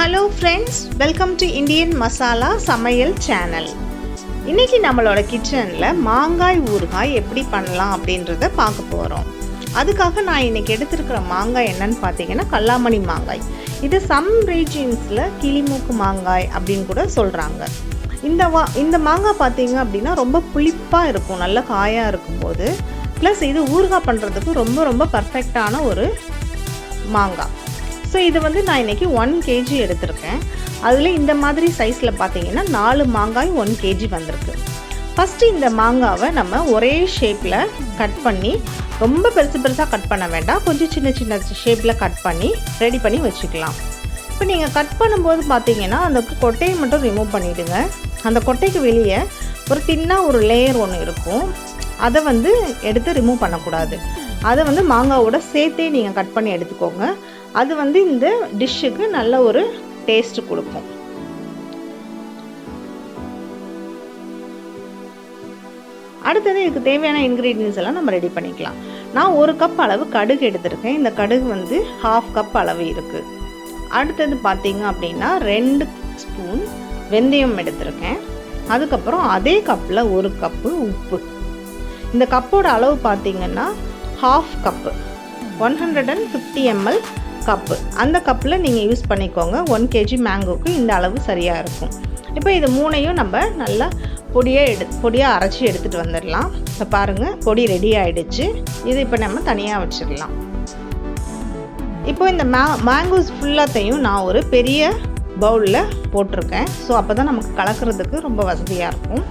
Hello friends, welcome to Indian masala சமையல் channel. இன்றைக்கி நம்மளோட கிச்சனில் மாங்காய் ஊறுகாய் எப்படி பண்ணலாம் அப்படின்றத பார்க்க போகிறோம். அதுக்காக நான் இன்றைக்கி எடுத்துருக்கிற மாங்காய் என்னன்னு பார்த்தீங்கன்னா கல்லாமணி மாங்காய். இது சம் ரீஜியன்ஸில் கிளிமூக்கு மாங்காய் அப்படின்னு கூட சொல்கிறாங்க. இந்த மாங்காய் பார்த்தீங்க அப்படின்னா ரொம்ப புளிப்பாக இருக்கும், நல்ல காயாக இருக்கும்போது. ப்ளஸ் இது ஊறுகாய் பண்ணுறதுக்கு ரொம்ப ரொம்ப பர்ஃபெக்டான ஒரு மாங்காய். ஸோ இது நான் இன்றைக்கி 1 kg எடுத்திருக்கேன். அதில் இந்த மாதிரி சைஸில் பார்த்தீங்கன்னா 4 மாங்காய் 1 kg வந்திருக்கு. ஃபஸ்ட்டு இந்த மாங்காவை நம்ம ஒரே ஷேப்பில் கட் பண்ணி, ரொம்ப பெருசாக கட் பண்ண வேண்டாம், கொஞ்சம் சின்ன சின்ன ஷேப்பில் கட் பண்ணி ரெடி பண்ணி வச்சுக்கலாம். இப்போ நீங்கள் கட் பண்ணும்போது பார்த்தீங்கன்னா அந்த கொட்டையை மட்டும் ரிமூவ் பண்ணிவிடுங்க. அந்த கொட்டைக்கு வெளியே ஒரு தின்னாக ஒரு லேயர் ஒன்று இருக்கும், அதை எடுத்து ரிமூவ் பண்ணக்கூடாது. அதை மாங்காவோட சேர்த்தே நீங்கள் கட் பண்ணி எடுத்துக்கோங்க. அது இந்த டிஷ்ஷுக்கு நல்ல ஒரு டேஸ்ட் கொடுக்கும். அடுத்தது இதுக்கு தேவையான இன்க்ரீடியன்ஸ் எல்லாம் நம்ம ரெடி பண்ணிக்கலாம். நான் 1 கப் அளவு கடுகு எடுத்திருக்கேன். இந்த கடுகு 1/2 கப் அளவு இருக்குது. அடுத்தது பார்த்தீங்க அப்படின்னா 2 ஸ்பூன் வெந்தயம் எடுத்திருக்கேன். அதுக்கப்புறம் அதே கப்பில் 1 கப்பு உப்பு. இந்த கப்போட அளவு பார்த்தீங்கன்னா 1/2 கப்பு, 150 ml கப்பு. அந்த கப்பில் நீங்கள் யூஸ் பண்ணிக்கோங்க. 1 kg மேங்கோவுக்கு இந்த அளவு சரியாக இருக்கும். இப்போ இது 3ஐயும் நம்ம நல்லா பொடியாக அரைச்சி எடுத்துகிட்டு வந்துடலாம். இப்போ பாருங்கள், பொடி ரெடி ஆகிடுச்சு. இது இப்போ நம்ம தனியாக வச்சிடலாம். இப்போ இந்த மேங்கோஸ் ஃபுல்லாத்தையும் நான் ஒரு பெரிய பவுலில் போட்டிருக்கேன். ஸோ அப்போ தான் நமக்கு கலக்கிறதுக்கு ரொம்ப வசதியாக இருக்கும்.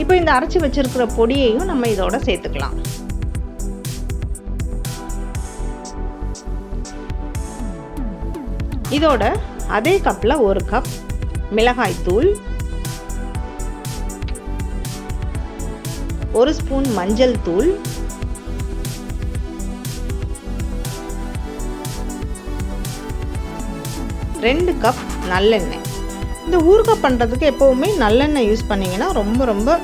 இப்போ இந்த அரைச்சி வச்சுருக்கிற பொடியையும் நம்ம இதோட சேர்த்துக்கலாம். இதோட அதே கப்பில் 1 கப் மிளகாய் தூள், 1 ஸ்பூன் மஞ்சள் தூள், 2 கப் நல்லெண்ணெய். இந்த ஊறுகாய் பண்ணுறதுக்கு எப்போவுமே நல்லெண்ணெய் யூஸ் பண்ணிங்கன்னா ரொம்ப ரொம்ப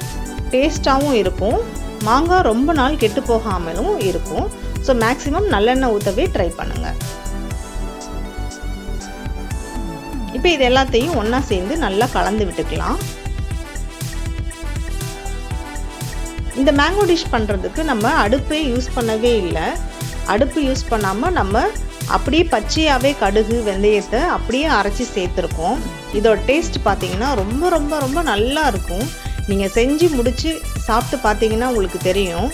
டேஸ்ட்டாகவும் இருக்கும், மாங்காய் ரொம்ப நாள் கெட்டு போகாமலும் இருக்கும். ஸோ மேக்ஸிமம் நல்லெண்ணெய் ஊற்றவே ட்ரை பண்ணுங்கள். இப்போ இது எல்லாத்தையும் ஒன்றா சேர்ந்து நல்லா கலந்து விட்டுக்கலாம். இந்த மேங்கோ டிஷ் பண்ணுறதுக்கு நம்ம அடுப்பே யூஸ் பண்ணவே இல்லை. அடுப்பு யூஸ் பண்ணாமல் நம்ம அப்படியே பச்சையாகவே கடுகு வெந்தயத்தை அப்படியே அரைச்சி சேர்த்துருக்கோம். இதோட டேஸ்ட் பார்த்தீங்கன்னா ரொம்ப ரொம்ப ரொம்ப நல்லா இருக்கும். நீங்கள் செஞ்சு முடித்து சாப்பிட்டு பார்த்தீங்கன்னா உங்களுக்கு தெரியும்.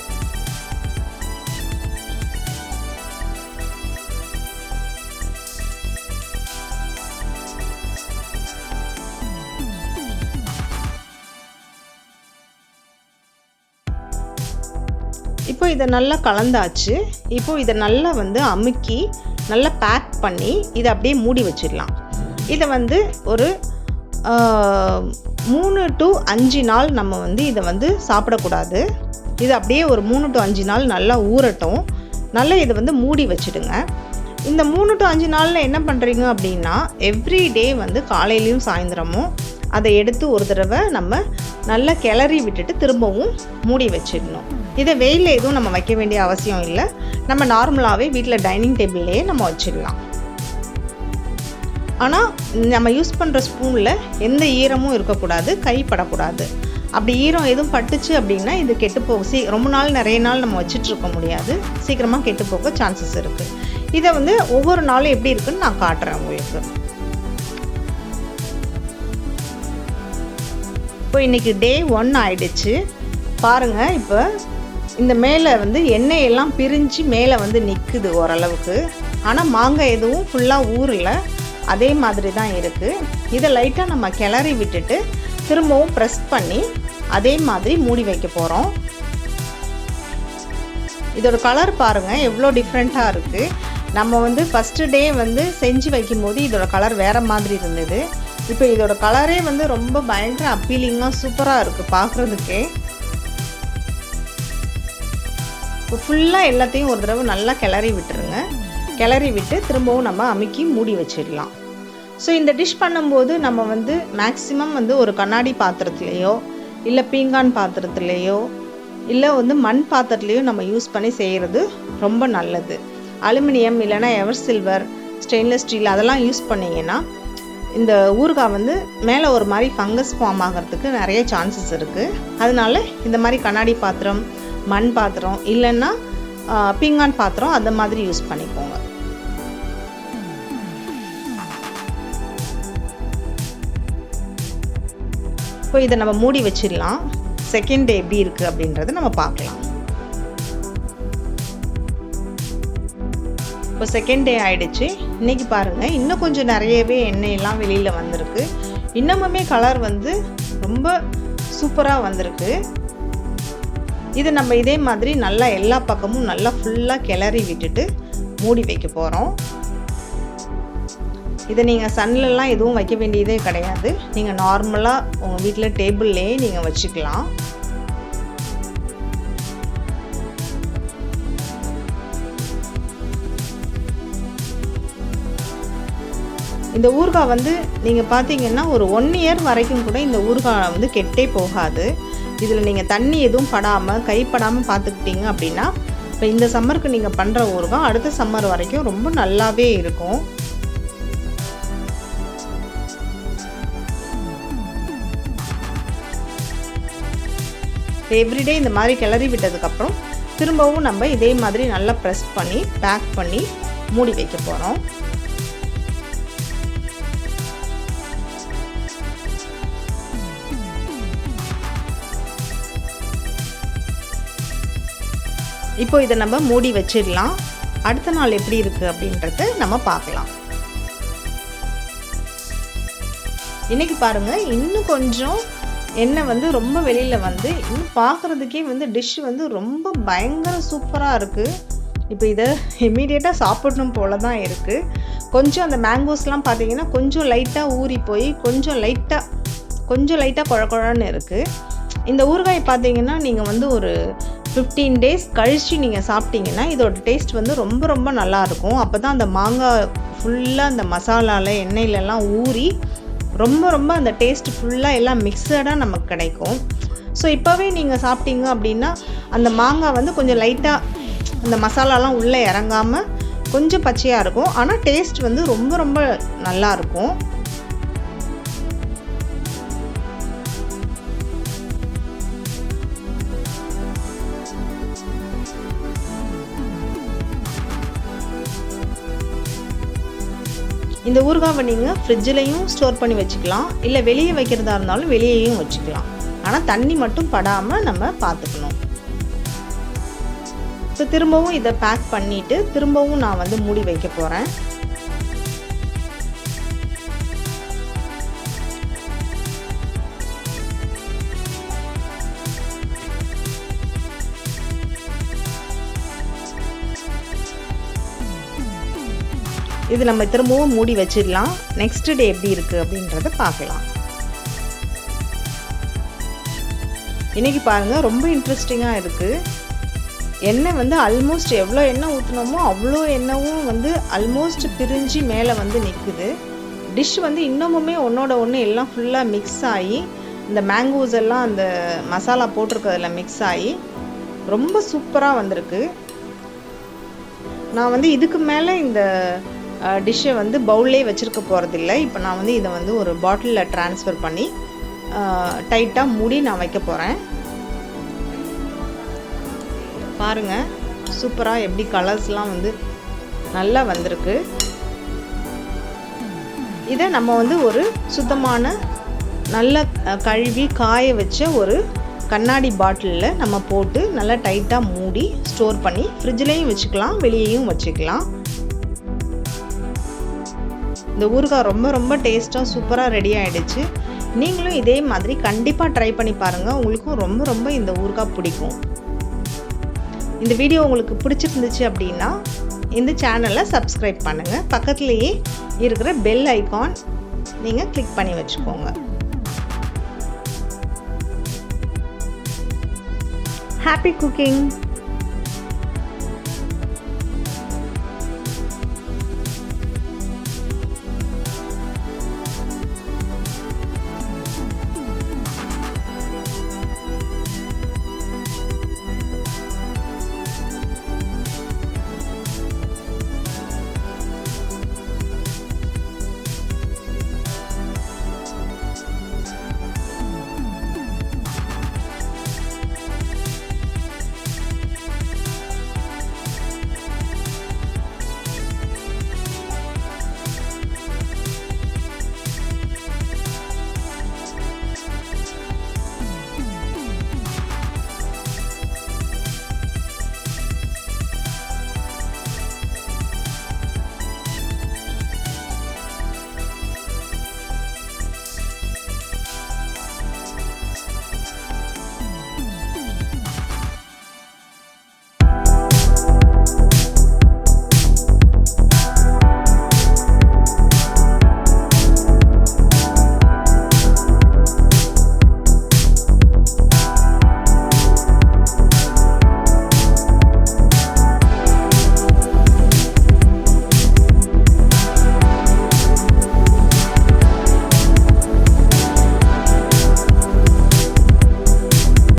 இப்போ இதை நல்லா கலந்தாச்சு. இப்போ இதை நல்லா அமுக்கி நல்லா பேக் பண்ணி இதை அப்படியே மூடி வச்சிடலாம். இதை ஒரு 3 to 5 நாள் நம்ம இதை சாப்பிடக்கூடாது. இது அப்படியே ஒரு 3 to 5 நாள் நல்லா ஊறட்டும். நல்லா இதை மூடி வச்சுடுங்க. இந்த 3 to 5 நாளில் என்ன பண்ணுறீங்க அப்படின்னா, எவ்ரி டே காலையிலையும் சாயந்தரமும் அதை எடுத்து ஒரு தடவை நம்ம நல்லா கிளறி விட்டுட்டு திரும்பவும் மூடி வச்சிடணும். இதை வெயிலில் எதுவும் நம்ம வைக்க வேண்டிய அவசியம் இல்லை. நம்ம நார்மலாகவே வீட்டில் டைனிங் டேபிள்லேயே நம்ம வச்சிடலாம். ஆனால் நம்ம யூஸ் பண்ணுற ஸ்பூனில் எந்த ஈரமும் இருக்கக்கூடாது, கைப்படக்கூடாது. அப்படி ஈரம் எதுவும் பட்டுச்சு அப்படின்னா இது கெட்டுப்போக ரொம்ப நாள் நிறைய நாள் நம்ம வச்சிட்ருக்க முடியாது, சீக்கிரமாக கெட்டுப்போக சான்சஸ் இருக்குது. இதை ஒவ்வொரு நாளும் எப்படி இருக்குன்னு நான் காட்டுறேன் உங்களுக்கு. இப்போ இன்றைக்கி டே 1 ஆயிடுச்சு. பாருங்கள், இப்போ இந்த மேலே எண்ணெய் எல்லாம் பிரிஞ்சு மேலே நிற்குது ஓரளவுக்கு. ஆனால் மாங்காய் எதுவும் ஃபுல்லாக ஊறல, அதே மாதிரி தான் இருக்குது. இதை லைட்டாக நம்ம கிளறி விட்டுட்டு திரும்பவும் ப்ரெஸ் பண்ணி அதே மாதிரி மூடி வைக்க போகிறோம். இதோட கலர் பாருங்கள் எவ்வளோ டிஃப்ரெண்ட்டாக இருக்குது. நம்ம ஃபஸ்ட்டு டே செஞ்சு வைக்கும்போது இதோட கலர் வேறு மாதிரி இருந்தது. இப்போ இதோட கலரே ரொம்ப பயங்கர அப்பீலிங்காக சூப்பராக இருக்குது பார்க்குறதுக்கே. இப்போ ஃபுல்லாக எல்லாத்தையும் ஒரு தடவை நல்லா கிளறி விட்டுருங்க. கிளறி விட்டு திரும்பவும் நம்ம அமுக்கி மூடி வச்சிடலாம். ஸோ இந்த டிஷ் பண்ணும்போது நம்ம மேக்ஸிமம் ஒரு கண்ணாடி பாத்திரத்துலேயோ இல்லை பீங்கான் பாத்திரத்துலேயோ இல்லை மண் பாத்திரத்துலேயோ நம்ம யூஸ் பண்ணி செய்கிறது ரொம்ப நல்லது. அலுமினியம் இல்லைனா எவர் சில்வர், ஸ்டெயின்லெஸ் ஸ்டீல் அதெல்லாம் யூஸ் பண்ணிங்கன்னா இந்த ஊறுகாய் வந்து மேலே ஒரு மாதிரி ஃபங்கஸ் ஃபார்ம் ஆகிறதுக்கு நிறைய சான்சஸ் இருக்குது. அதனால இந்த மாதிரி கண்ணாடி பாத்திரம், மண் பாத்திரம் இல்லைன்னா பீங்கான் பாத்திரம் அந்த மாதிரி யூஸ் பண்ணிக்கோங்க. இப்போ இதை நம்ம மூடி வச்சிடலாம். செகண்ட் டே எப்படி இருக்குது அப்படின்றத நம்ம பார்க்கலாம். இப்போ செகண்ட் டே ஆகிடுச்சு. இன்றைக்கி பாருங்கள், இன்னும் கொஞ்சம் நிறையவே எண்ணெயெல்லாம் வெளியில் வந்திருக்கு. இன்னமுமே கலர் வந்து ரொம்ப சூப்பராக வந்திருக்கு. இதை நம்ம இதே மாதிரி நல்லா எல்லா பக்கமும் நல்லா ஃபுல்லாக கிளறி விட்டுட்டு மூடி வைக்க போகிறோம். இதை நீங்கள் சன்லலாம் எதுவும் வைக்க வேண்டியதே கிடையாது. நீங்கள் நார்மலாக உங்கள் வீட்டில் டேபிள்லேயே நீங்கள் வச்சுக்கலாம். இந்த ஊறுகாய் வந்து நீங்கள் பார்த்தீங்கன்னா ஒரு 1 இயர் வரைக்கும் கூட இந்த ஊறுகாய் வந்து கெட்டே போகாது. இதில் நீங்கள் தண்ணி எதுவும் படாமல் கைப்படாமல் பார்த்துக்கிட்டீங்க அப்படின்னா இப்போ இந்த சம்மருக்கு நீங்கள் பண்ணுற ஊறுகாய் அடுத்த சம்மர் வரைக்கும் ரொம்ப நல்லாவே இருக்கும். எவ்ரிடே இந்த மாதிரி கிளறி விட்டதுக்கப்புறம் திரும்பவும் நம்ம இதே மாதிரி நல்லா ப்ரெஸ் பண்ணி பேக் பண்ணி மூடி வைக்க போகிறோம். இப்போ இதை நம்ம மூடி வச்சிடலாம். அடுத்த நாள் எப்படி இருக்குது அப்படின்றத நம்ம பார்க்கலாம். இன்றைக்கி பாருங்கள், இன்னும் கொஞ்சம் எண்ணெய் வந்து ரொம்ப வெளியில் வந்து இன்னும் பார்க்குறதுக்கே வந்து டிஷ் வந்து ரொம்ப பயங்கர சூப்பராக இருக்குது. இப்போ இதை இமீடியட்டாக சாப்பிடணும் போல தான் இருக்குது. கொஞ்சம் அந்த மேங்கோஸ்லாம் பார்த்தீங்கன்னா கொஞ்சம் லைட்டாக ஊறி போய் கொஞ்சம் லைட்டாக குழ குழன்னு இருக்குது. இந்த ஊறுகாய் பார்த்தீங்கன்னா நீங்கள் வந்து ஒரு 15 டேஸ் கழித்து நீங்கள் சாப்பிட்டீங்கன்னா இதோட டேஸ்ட் வந்து ரொம்ப ரொம்ப நல்லாயிருக்கும். அப்போ தான் அந்த மாங்காய் ஃபுல்லாக அந்த மசாலாவில் எண்ணெயிலலாம் ஊறி ரொம்ப ரொம்ப அந்த டேஸ்ட் ஃபுல்லாக எல்லாம் மிக்சடாக நமக்கு கிடைக்கும். ஸோ இப்போவே நீங்கள் சாப்பிட்டீங்க அப்படின்னா அந்த மாங்காய் வந்து கொஞ்சம் லைட்டாக அந்த மசாலாலாம் உள்ளே இறங்காமல் கொஞ்சம் பச்சையாக இருக்கும். ஆனால் டேஸ்ட் வந்து ரொம்ப ரொம்ப நல்லாயிருக்கும். இந்த ஊறுகாவை நீங்கள் ஃப்ரிட்ஜிலையும் ஸ்டோர் பண்ணி வச்சுக்கலாம், இல்லை வெளியே வைக்கிறதா இருந்தாலும் வெளியேயும் வச்சுக்கலாம். ஆனால் தண்ணி மட்டும் படாமல் நம்ம பார்த்துக்கணும். ஸோ திரும்பவும் இதை பேக் பண்ணிவிட்டு திரும்பவும் நான் வந்து மூடி வைக்க போகிறேன். இது நம்ம திரும்பவும் மூடி வச்சிடலாம். நெக்ஸ்ட் டே எப்படி இருக்குது அப்படின்றத பார்க்கலாம். இன்றைக்கி பாருங்கள், ரொம்ப இன்ட்ரெஸ்டிங்காக இருக்குது. எண்ணெய் வந்து ஆல்மோஸ்ட் எவ்வளோ எண்ணெய் ஊற்றினோமோ அவ்வளோ எண்ணெயும் வந்து ஆல்மோஸ்ட் பிரிஞ்சு மேலே வந்து நிற்குது. டிஷ் வந்து இன்னமுமே ஒன்றோட ஒன்று எல்லாம் ஃபுல்லாக மிக்ஸ் ஆகி இந்த மேங்கோஸ் எல்லாம் அந்த மசாலா போட்டிருக்கிறதுல மிக்ஸ் ஆகி ரொம்ப சூப்பராக வந்திருக்கு. நான் வந்து இதுக்கு மேலே இந்த டிஷ்ஷை வந்து பவுல்லே வச்சுருக்க போகிறதில்ல. இப்போ நான் வந்து இதை வந்து ஒரு பாட்டிலில் ட்ரான்ஸ்ஃபர் பண்ணி டைட்டாக மூடி நான் வைக்க போகிறேன். பாருங்கள், சூப்பராக எப்படி கலர்ஸ்லாம் வந்து நல்லா வந்திருக்கு. இதை நம்ம வந்து ஒரு சுத்தமான நல்ல கழுவி காய வச்ச ஒரு கண்ணாடி பாட்டிலில் நம்ம போட்டு நல்லா டைட்டாக மூடி ஸ்டோர் பண்ணி ஃப்ரிட்ஜ்லேயும் வச்சுக்கலாம், வெளியேயும் வச்சுக்கலாம். இந்த ஊறுகாய் ரொம்ப ரொம்ப டேஸ்ட்டாக சூப்பராக ரெடி ஆகிடுச்சு. நீங்களும் இதே மாதிரி கண்டிப்பாக ட்ரை பண்ணி பாருங்கள். உங்களுக்கும் ரொம்ப ரொம்ப இந்த ஊறுகாய் பிடிக்கும். இந்த வீடியோ உங்களுக்கு பிடிச்சிருந்துச்சு அப்படின்னா இந்த சேனலை சப்ஸ்கிரைப் பண்ணுங்கள். பக்கத்துலேயே இருக்கிற பெல் ஐகான் நீங்கள் கிளிக் பண்ணி வச்சுக்கோங்க. Happy cooking.